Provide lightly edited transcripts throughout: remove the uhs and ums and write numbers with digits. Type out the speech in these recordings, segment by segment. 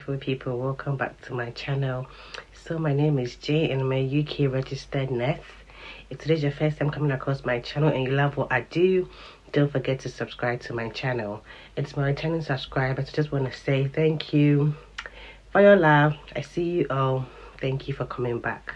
People, welcome back to my channel. So my name is Jay and I'm a UK registered nurse. If today's your first time coming across my channel and you love what I do, don't forget to subscribe to my channel. It's my returning subscribers. I just want to say thank you for your love. I see you all. Thank you for coming back.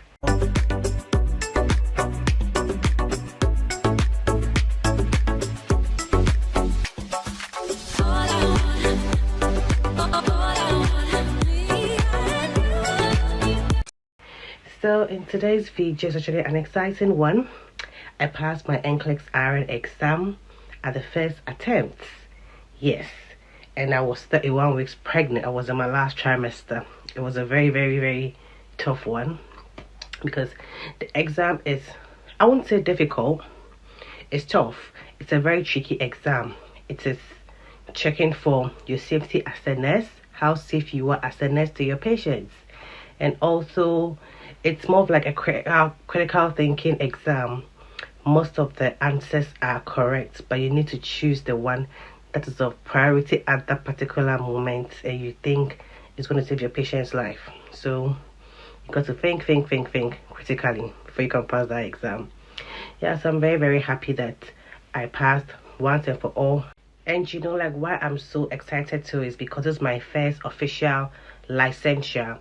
So in today's video, it's actually an exciting one. I passed my NCLEX-RN exam at the first attempt. Yes, and I was 31 weeks pregnant. I was in my last trimester. It was a very tough one because the exam is, I wouldn't say difficult, it's tough. It's a very tricky exam. It is checking for your safety as a nurse, how safe you are as a nurse to your patients, and also it's more of like a critical thinking exam. Most of the answers are correct, but you need to choose the one that is of priority at that particular moment and you think is going to save your patient's life. So you got to think critically before you can pass that exam. Yeah, so I'm very happy that I passed once and for all. And you know, like, why I'm so excited too is because it's my first official licensure.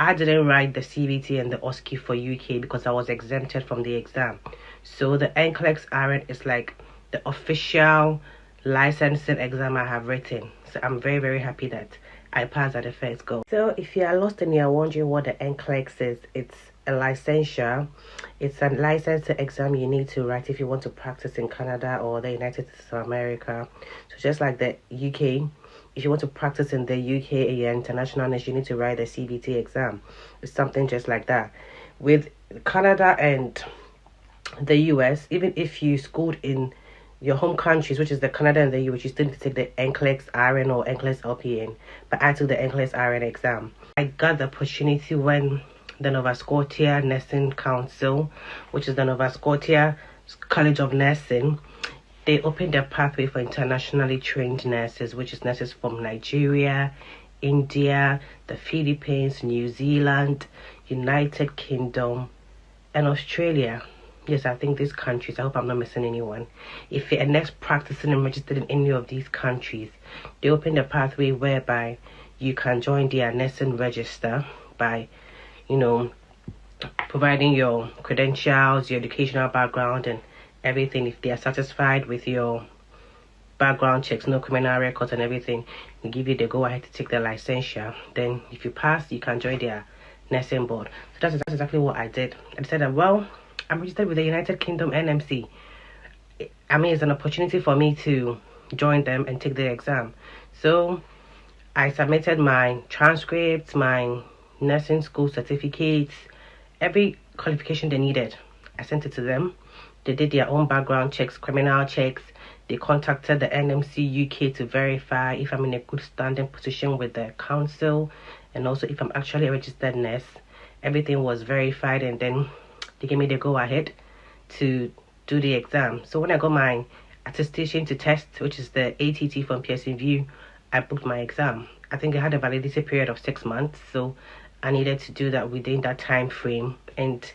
I didn't write the CBT and the OSCE for UK because I was exempted from the exam. So the NCLEX-RN is like the official licensing exam I have written. So I'm very happy that I passed at the first go. So if you are lost and you are wondering what the NCLEX is, it's a licensure. It's a licensing exam you need to write if you want to practice in Canada or the United States of America. So just like the UK, if you want to practice in the UK and you're international nurse, you need to write the CBT exam. It's something just like that. With Canada and the US, even if you schooled in your home countries, which is the Canada and the US, you still need to take the NCLEX-RN or NCLEX-LPN. But I took the NCLEX-RN exam. I got the opportunity when the Nova Scotia Nursing Council, which is the Nova Scotia College of Nursing, they opened a pathway for internationally trained nurses, which is nurses from Nigeria, India, the Philippines, New Zealand, United Kingdom, and Australia. Yes, I think these countries. I hope I'm not missing anyone. If you're a nurse practicing and registered in any of these countries, they opened a pathway whereby you can join their nursing register by, you know, providing your credentials, your educational background, and everything. If they are satisfied with your background checks, no criminal records and everything, they give you the go ahead to take the licensure. Then if you pass, you can join their nursing board. So that's exactly what I did. I decided, well, I'm registered with the United Kingdom NMC. I mean, it's an opportunity for me to join them and take the exam. So I submitted my transcripts, my nursing school certificates, every qualification they needed. I sent it to them. They did their own background checks, criminal checks. They contacted the NMC UK to verify if I'm in a good standing position with the council and also if I'm actually a registered nurse. Everything was verified and then they gave me the go ahead to do the exam. So when I got my attestation to test, which is the ATT from Pearson VUE, I booked my exam. I think I had a validity period of 6 months, so I needed to do that within that time frame. And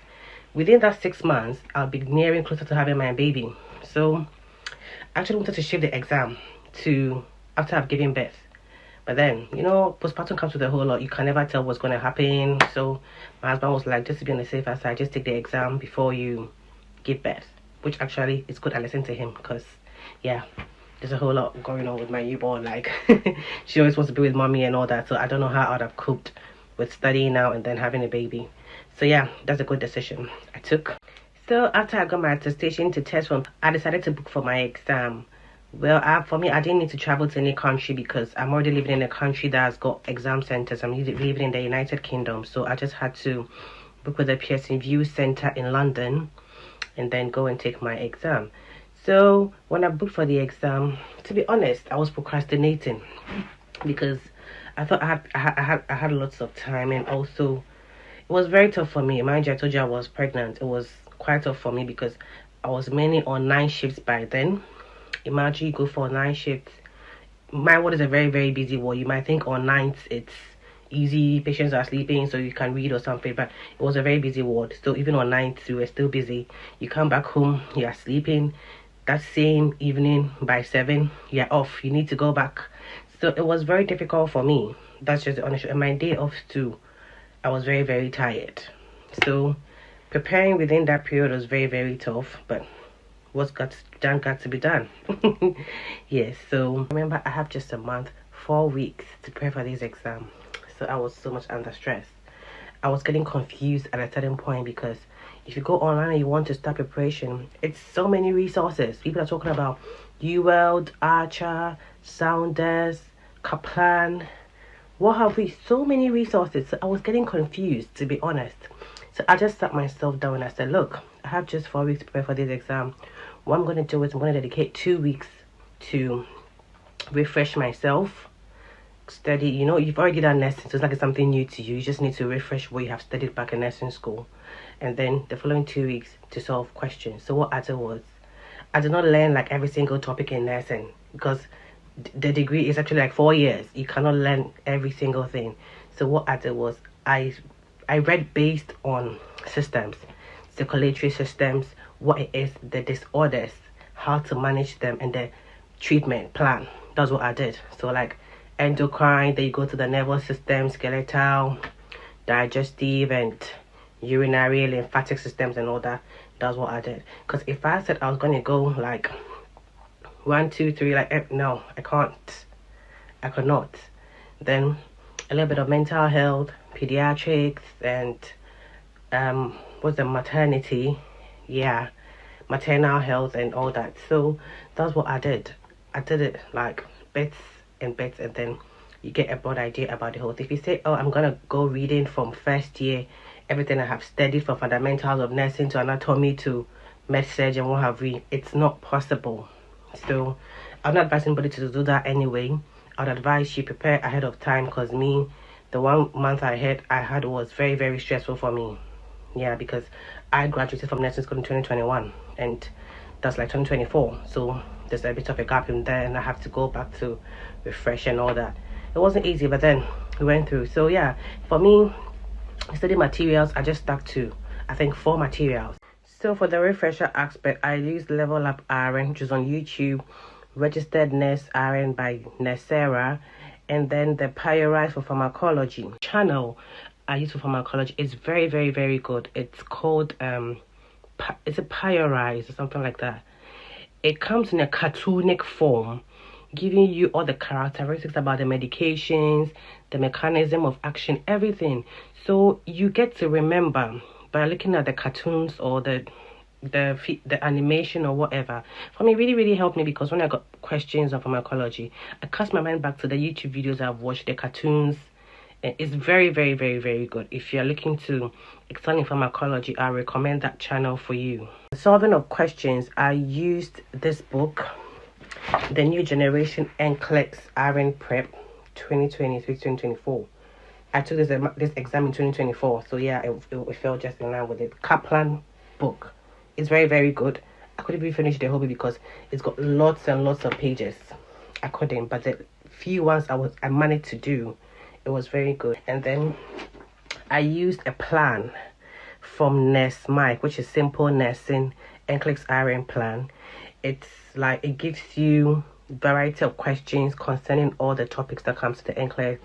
within that 6 months, I'll be nearing closer to having my baby. So I actually wanted to shift the exam to after I've given birth. But then, you know, postpartum comes with a whole lot. You can never tell what's going to happen. So my husband was like, just to be on the safer side, just take the exam before you give birth. Which actually is good. I listened to him because, yeah, there's a whole lot going on with my newborn. Like, she always wants to be with mommy and all that. So I don't know how I'd have coped with studying now and then having a baby. So yeah, that's a good decision I took. So after I got my attestation to test from, I decided to book for my exam. Well, for me, I didn't need to travel to any country because I'm already living in a country that's got exam centers. I'm living in the United Kingdom. So I just had to book with the Pearson VUE Center in London and then go and take my exam. So when I booked for the exam, to be honest, I was procrastinating because I thought I had lots of time, and also it was very tough for me. Mind you, I told you I was pregnant. It was quite tough for me because I was mainly on 9 shifts by then. Imagine you go for 9 shifts. My ward is a very busy ward. You might think on nights it's easy, patients are sleeping, so you can read or something. But it was a very busy ward. So even on nights, we were still busy. You come back home, you are sleeping. That same evening by 7, you're off. You need to go back. So it was very difficult for me. That's just the honest truth. And my day off too, I was very, very tired. So preparing within that period was very, very tough. But what's got to be done. Yes, so remember, I have just a month, 4 weeks to prepare for this exam. So I was so much under stress. I was getting confused at a certain point, because if you go online and you want to start preparation, it's so many resources. People are talking about UWorld, Archer, Sounders, Kaplan. What have we? So many resources. So I was getting confused, to be honest. So I just sat myself down and I said, look, I have just 4 weeks to prepare for this exam. What I'm going to do is I'm going to dedicate 2 weeks to refresh myself, study. You know, you've already done nursing, so it's like it's something new to you. You just need to refresh what you have studied back in nursing school. And then the following 2 weeks to solve questions. So what I did was, I did not learn like every single topic in nursing, because the degree is actually like 4 years. You cannot learn every single thing. So what I did was, I read based on systems, circulatory systems, what it is, the disorders, how to manage them, and the treatment plan. That's what I did. So like endocrine, then you go to the nervous system, skeletal, digestive, and urinary, lymphatic systems, and all that. That's what I did. Because if I said I was going to go like 1, 2, 3, like, no, I can't. I could not. Then a little bit of mental health, pediatrics, and what's the maternity? Yeah, maternal health and all that. So that's what I did. I did it like bits and bits, and then you get a broad idea about the whole thing. If you say, oh, I'm gonna go reading from first year, everything I have studied from fundamentals of nursing to anatomy to med-surg and what have we, it's not possible. So I'm not advising anybody to do that anyway. I'd advise you prepare ahead of time, because me, the 1 month I had was very, very stressful for me. Yeah, because I graduated from nursing school in 2021, and that's like 2024. So there's a bit of a gap in there, and I have to go back to refresh and all that. It wasn't easy, but then we went through. So yeah, for me, study materials, I just stuck to, I think, 4 materials. So for the refresher aspect, I used Level Up RN, which is on YouTube, Registered Nurse RN by Nursera, and then the Pyorize for Pharmacology channel I use for pharmacology. It's very, very, very good. It's called it's a Pyorize or something like that. It comes in a cartoonic form, giving you all the characteristics about the medications, the mechanism of action, everything. So you get to remember by looking at the cartoons or the animation or whatever. For me, really, really helped me, because when I got questions on pharmacology, I cast my mind back to the YouTube videos I've watched, the cartoons. It's very, very, very, very good. If you're looking to excel in pharmacology, I recommend that channel for you. Solving of questions, I used this book, The New Generation NCLEX-RN Prep 2023-2024. I took this exam in 2024, so yeah, it felt just in line with it. Kaplan book. It's very, very good. I couldn't even finish the whole book because it's got lots and lots of pages. I couldn't, but the few ones I managed to do, it was very good. And then I used a plan from Nurse Mike, which is Simple Nursing NCLEX-RN plan. It's like, it gives you variety of questions concerning all the topics that comes to the NCLEX.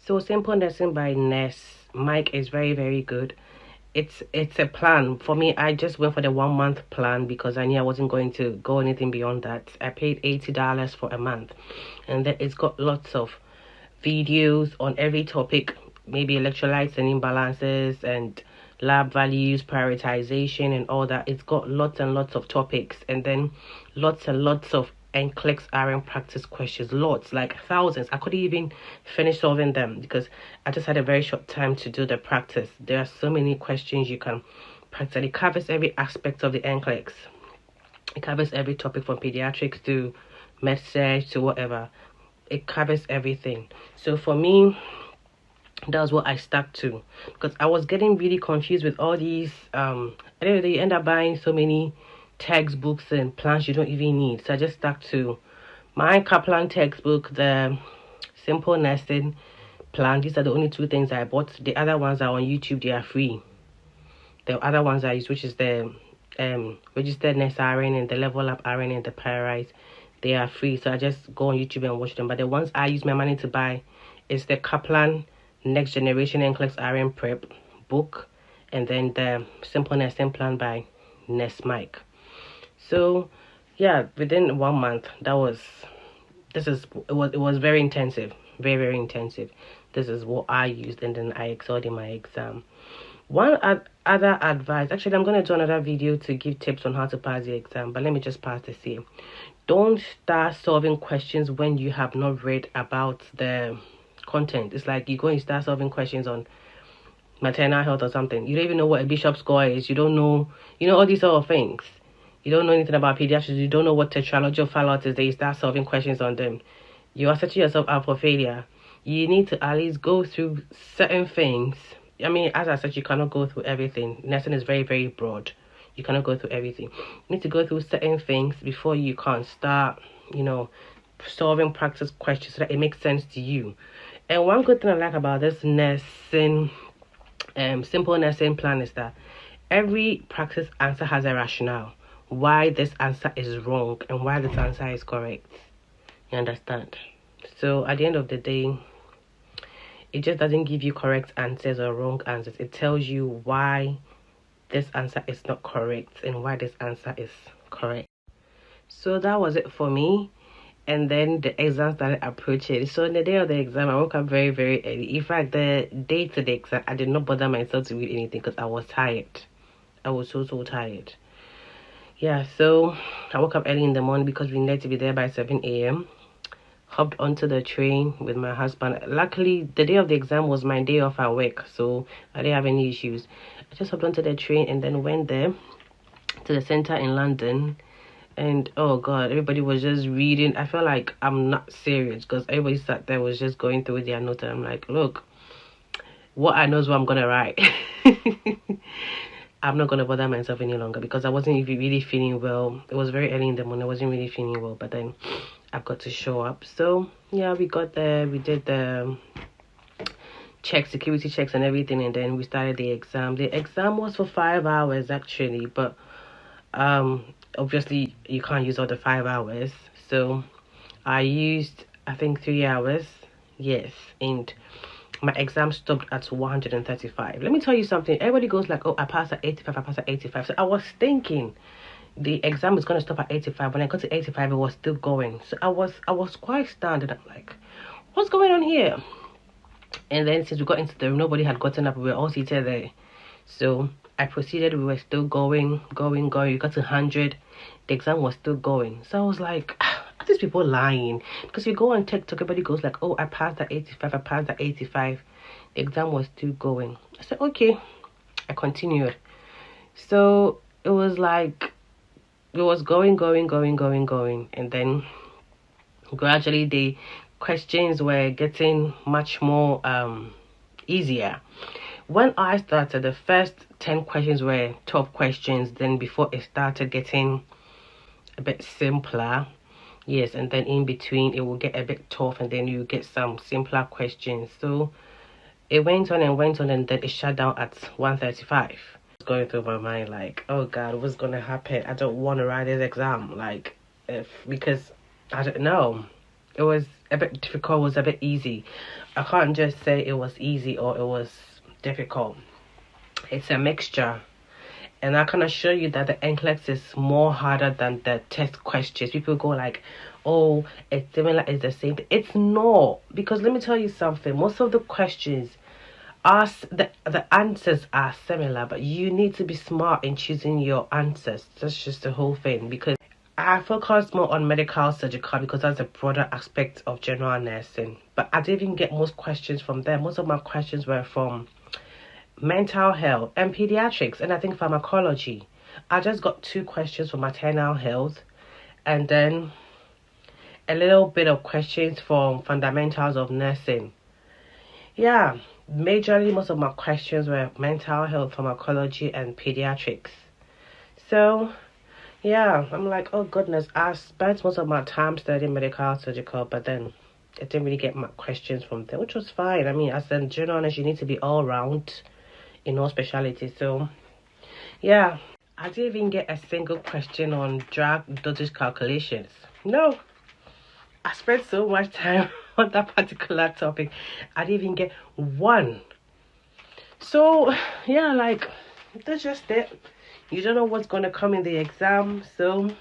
So Simple Nursing by Nurse Mike is very, very good. It's a plan. For me, I just went for the 1 month plan because I knew I wasn't going to go anything beyond that. I paid $80 for a month, and then it's got lots of videos on every topic, maybe electrolytes and imbalances and lab values, prioritization and all that. It's got lots and lots of topics, and then lots and lots of NCLEX-RN practice questions, lots, like thousands. I couldn't even finish solving them because I just had a very short time to do the practice. There are so many questions you can practice. It covers every aspect of the NCLEX. It covers every topic from pediatrics to med-surg to whatever. It covers everything. So for me, that's what I stuck to, because I was getting really confused with all these anyway, you end up buying so many textbooks and plans you don't even need. So I just stuck to my Kaplan textbook, the Simple Nursing plan. These are the only two things I bought. The other ones are on YouTube. They are free. The other ones I use, which is the registered NCLEX-RN and the Level Up RN and the Paradise, they are free. So I just go on YouTube and watch them. But the ones I use my money to buy is the Kaplan Next Generation NCLEX-RN Prep book, and then the Simple Nursing Plan by Nurse Mike. So yeah, within 1 month, it was very intensive, very intensive. This is what I used, and then I excelled in my exam. One other advice, actually I'm going to do another video to give tips on how to pass the exam, but let me just pass this here. Don't start solving questions when you have not read about the content. It's like you go and start solving questions on maternal health or something. You don't even know what a bishop score is. You don't know, all these sort of things. You don't know anything about pediatrics. You don't know what tetralogy of Fallot is. They start solving questions on them. You are setting yourself up for failure. You need to at least go through certain things. I mean, as I said, you cannot go through everything. Nursing is very, very broad. You cannot go through everything. You need to go through certain things before you can start, solving practice questions so that it makes sense to you. And one good thing I like about this nursing, simple nursing plan is that every practice answer has a rationale. Why this answer is wrong and why this answer is correct. You understand? So at the end of the day, it just doesn't give you correct answers or wrong answers. It tells you why this answer is not correct and why this answer is correct. So that was it for me. And then the exam started approaching. So on the day of the exam, I woke up very, very early. In fact, the day to the exam, I did not bother myself to read anything because I was tired. I was so tired. Yeah, so I woke up early in the morning because we needed to be there by 7 a.m. Hopped onto the train with my husband. Luckily, the day of the exam was my day off at work, so I didn't have any issues. I just hopped onto the train and then went there to the center in London. And oh god, everybody was just reading. I felt like I'm not serious because everybody sat there was just going through their notes. And I'm like, look, what I know is what I'm gonna write. I'm not gonna bother myself any longer because I wasn't really feeling well. It was very early in the morning. I wasn't really feeling well, but then I've got to show up. So yeah, we got there. We did the security checks and everything, and then we started the exam. The exam was for 5 hours actually, but obviously you can't use all the 5 hours. So I used, I think, 3 hours. Yes, and my exam stopped at 135. Let me tell you something. Everybody goes like, oh, I passed at 85, I passed at 85. So I was thinking the exam is going to stop at 85. When I got to 85, it was still going. So I was quite stunned. And I'm like, what's going on here? And then since we got into the room, nobody had gotten up. We were all seated there. So I proceeded. We were still going. We got to 100. The exam was still going. So I was like, are these people lying? Because you go on TikTok, everybody goes like, oh, I passed at 85, I passed at 85. The exam was still going. I said, okay. I continued. So it was like, it was going. And then gradually the questions were getting much more easier. When I started, the first 10 questions were tough questions. Then before it started getting a bit simpler, yes, and then in between it will get a bit tough, and then you get some simpler questions. So it went on, and then it shut down at 135. Going through my mind like, oh god, what's gonna happen? I don't want to write this exam, like, because I don't know, it was a bit difficult, it was a bit easy. I can't just say it was easy or it was difficult. It's a mixture. And I can assure you that the NCLEX is more harder than the test questions. People go like, oh, it's similar, it's the same. It's not. Because let me tell you something. Most of the questions are, the answers are similar. But you need to be smart in choosing your answers. That's just the whole thing. Because I focus more on medical surgical because that's a broader aspect of general nursing. But I didn't even get most questions from there. Most of my questions were from mental health and pediatrics, and I think pharmacology. I just got 2 questions for maternal health, and then a little bit of questions from fundamentals of nursing. Yeah, majorly most of my questions were mental health, pharmacology, and pediatrics. So yeah, I'm like, oh goodness, I spent most of my time studying medical surgical, but then I didn't really get my questions from them, which was fine. I mean, as a general honors, you need to be all round in all specialties. So yeah, I didn't even get a single question on drug dosage calculations. No, I spent so much time on that particular topic. I didn't even get one. So yeah, like, that's just it. You don't know what's going to come in the exam, so you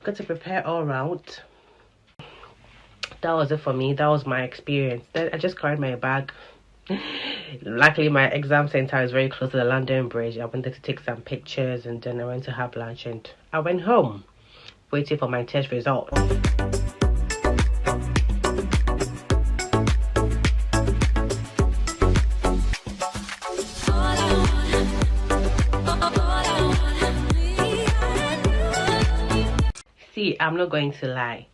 got to prepare all round. That was it for me. That was my experience. Then I just carried my bag. Luckily, my exam center is very close to the London Bridge. I wanted to take some pictures, and then I went to have lunch, and I went home waiting for my test results. See, I'm not going to lie.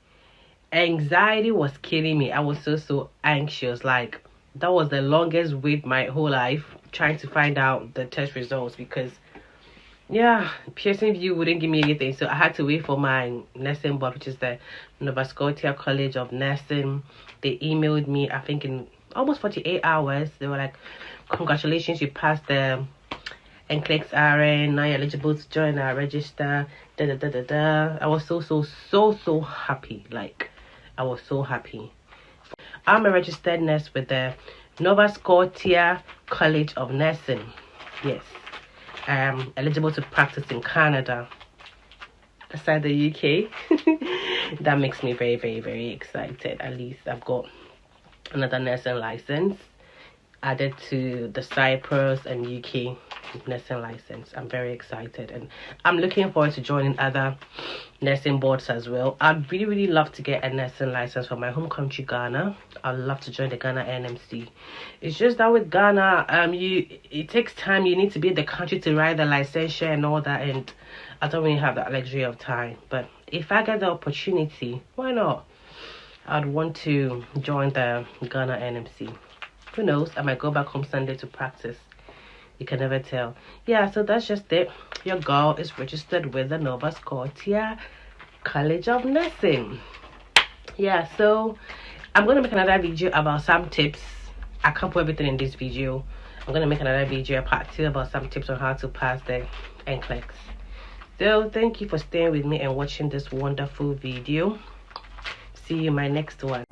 Anxiety was killing me. I was so anxious. Like, that was the longest wait my whole life, trying to find out the test results, because yeah, Pearson View wouldn't give me anything. So I had to wait for my nursing board, which is the Nova Scotia College of Nursing. They emailed me, I think in almost 48 hours. They were like, congratulations, you passed the NCLEX-RN, now you're eligible to join our register. I was so happy. Like, I was so happy. I'm a registered nurse with the Nova Scotia College of Nursing. Yes, I'm eligible to practice in Canada aside the UK. That makes me very excited. At least I've got another nursing license added to the Cyprus and UK nursing license. I'm very excited, and I'm looking forward to joining other nursing boards as well. I'd really love to get a nursing license for my home country, Ghana. I'd love to join the Ghana NMC. It's just that with Ghana, it takes time. You need to be in the country to write the licensure and all that, and I don't really have that luxury of time. But if I get the opportunity, why not? I'd want to join the Ghana NMC. Who knows, I might go back home Sunday to practice. You can never tell. Yeah, so that's just it. Your girl is registered with the Nova Scotia College of Nursing. Yeah, so I'm going to make another video about some tips. I can't put everything in this video. I'm going to make another video, part 2, about some tips on how to pass the NCLEX. So thank you for staying with me and watching this wonderful video. See you in my next one.